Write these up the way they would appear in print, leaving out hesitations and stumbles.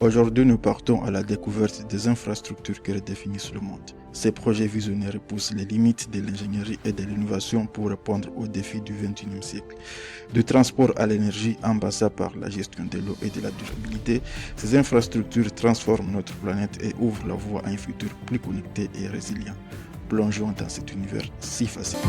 Aujourd'hui, nous partons à la découverte des infrastructures qui redéfinissent le monde. Ces projets visionnaires poussent les limites de l'ingénierie et de l'innovation pour répondre aux défis du XXIe siècle. Du transport à l'énergie, en passant par la gestion de l'eau et de la durabilité, ces infrastructures transforment notre planète et ouvrent la voie à un futur plus connecté et résilient. Plongeons dans cet univers si facile.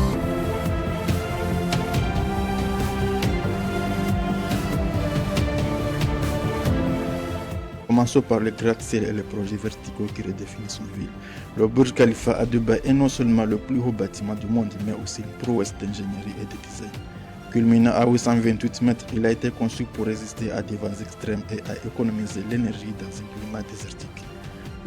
Commençons par les gratte-ciel et les projets verticaux qui redéfinissent nos villes. Le Burj Khalifa à Dubaï est non seulement le plus haut bâtiment du monde, mais aussi une prouesse d'ingénierie et de design. Culminant à 828 mètres, il a été conçu pour résister à des vents extrêmes et à économiser l'énergie dans un climat désertique.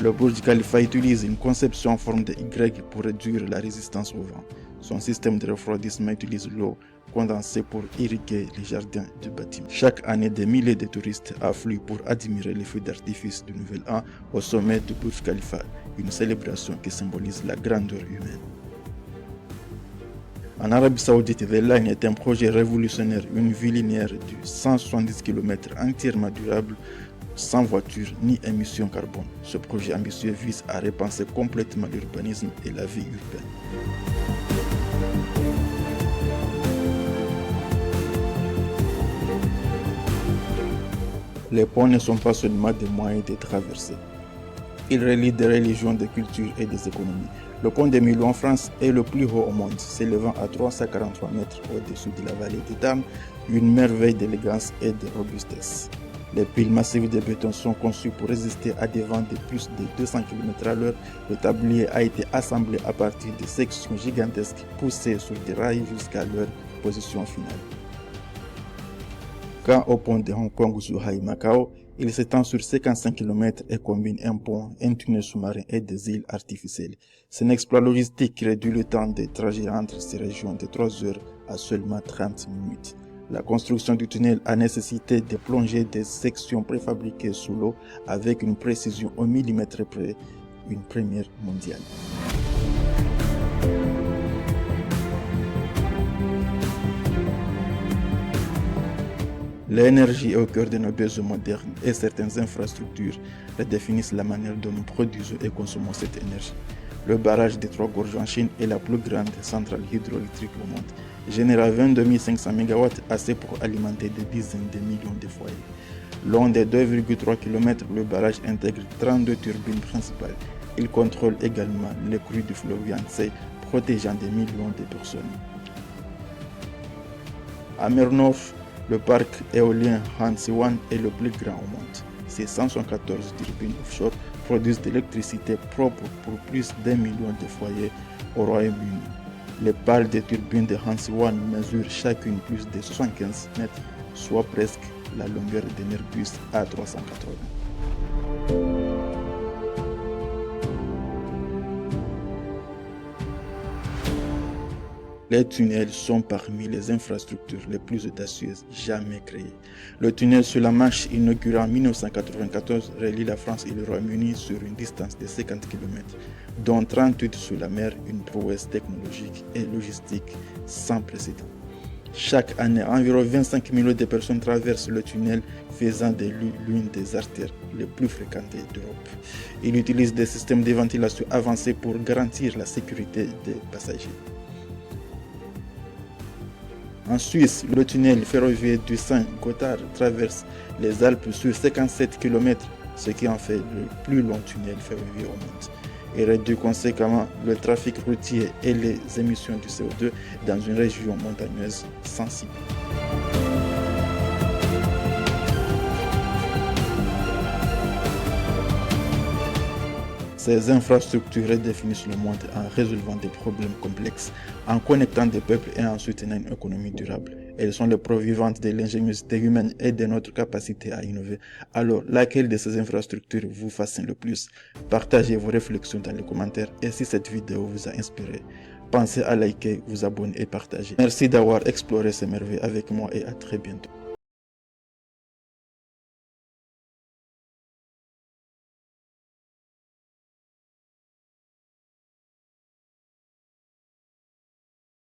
Le Burj Khalifa utilise une conception en forme de Y pour réduire la résistance au vent. Son système de refroidissement utilise l'eau condensée pour irriguer les jardins du bâtiment. Chaque année, des milliers de touristes affluent pour admirer les feux d'artifice du Nouvel An au sommet du Burj Khalifa, une célébration qui symbolise la grandeur humaine. En Arabie Saoudite, The Line est un projet révolutionnaire, une ville linéaire de 170 km entièrement durable, sans voiture ni émissions carbone. Ce projet ambitieux vise à repenser complètement l'urbanisme et la vie urbaine. Les ponts ne sont pas seulement des moyens de traverser. Ils relient des religions, des cultures et des économies. Le pont de Millau en France est le plus haut au monde, s'élevant à 343 mètres au-dessus de la vallée des Dames, une merveille d'élégance et de robustesse. Les piles massives de béton sont conçues pour résister à des vents de plus de 200 km/h. Le tablier a été assemblé à partir de sections gigantesques poussées sur des rails jusqu'à leur position finale. Quant au pont de Hong Kong Zhuhai Macao, il s'étend sur 55 km et combine un pont, un tunnel sous-marin et des îles artificielles. C'est un exploit logistique qui réduit le temps de trajet entre ces régions de 3 heures à seulement 30 minutes. La construction du tunnel a nécessité de plonger des sections préfabriquées sous l'eau avec une précision au millimètre près, une première mondiale. L'énergie est au cœur de nos besoins modernes et certaines infrastructures redéfinissent la manière dont nous produisons et consommons cette énergie. Le barrage des Trois Gorges en Chine est la plus grande centrale hydroélectrique au monde, générant 22 500 MW, assez pour alimenter des dizaines de millions de foyers. Long de 2,3 km, le barrage intègre 32 turbines principales. Il contrôle également les crues du fleuve Yangtze, protégeant des millions de personnes. À mer Nord, le parc éolien Hansi One est le plus grand au monde. Ses 174 turbines offshore produisent de l'électricité propre pour plus d'1 million de foyers au Royaume-Uni. Les pales des turbines de Hansi One mesurent chacune plus de 75 mètres, soit presque la longueur d'un Airbus A380. Les tunnels sont parmi les infrastructures les plus audacieuses jamais créées. Le tunnel sur la Manche, inauguré en 1994, relie la France et le Royaume-Uni sur une distance de 50 km, dont 38 sous la mer, une prouesse technologique et logistique sans précédent. Chaque année, environ 25 millions de personnes traversent le tunnel, faisant de lui l'une des artères les plus fréquentées d'Europe. Il utilise des systèmes de ventilation avancés pour garantir la sécurité des passagers. En Suisse, le tunnel ferroviaire du Saint-Gothard traverse les Alpes sur 57 km, ce qui en fait le plus long tunnel ferroviaire au monde. Il réduit conséquemment le trafic routier et les émissions de CO2 dans une région montagneuse sensible. Ces infrastructures redéfinissent le monde en résolvant des problèmes complexes, en connectant des peuples et en soutenant une économie durable. Elles sont les preuves vivantes de l'ingéniosité humaine et de notre capacité à innover. Alors, laquelle de ces infrastructures vous fascine le plus? Partagez vos réflexions dans les commentaires et si cette vidéo vous a inspiré, pensez à liker, vous abonner et partager. Merci d'avoir exploré ces merveilles avec moi et à très bientôt.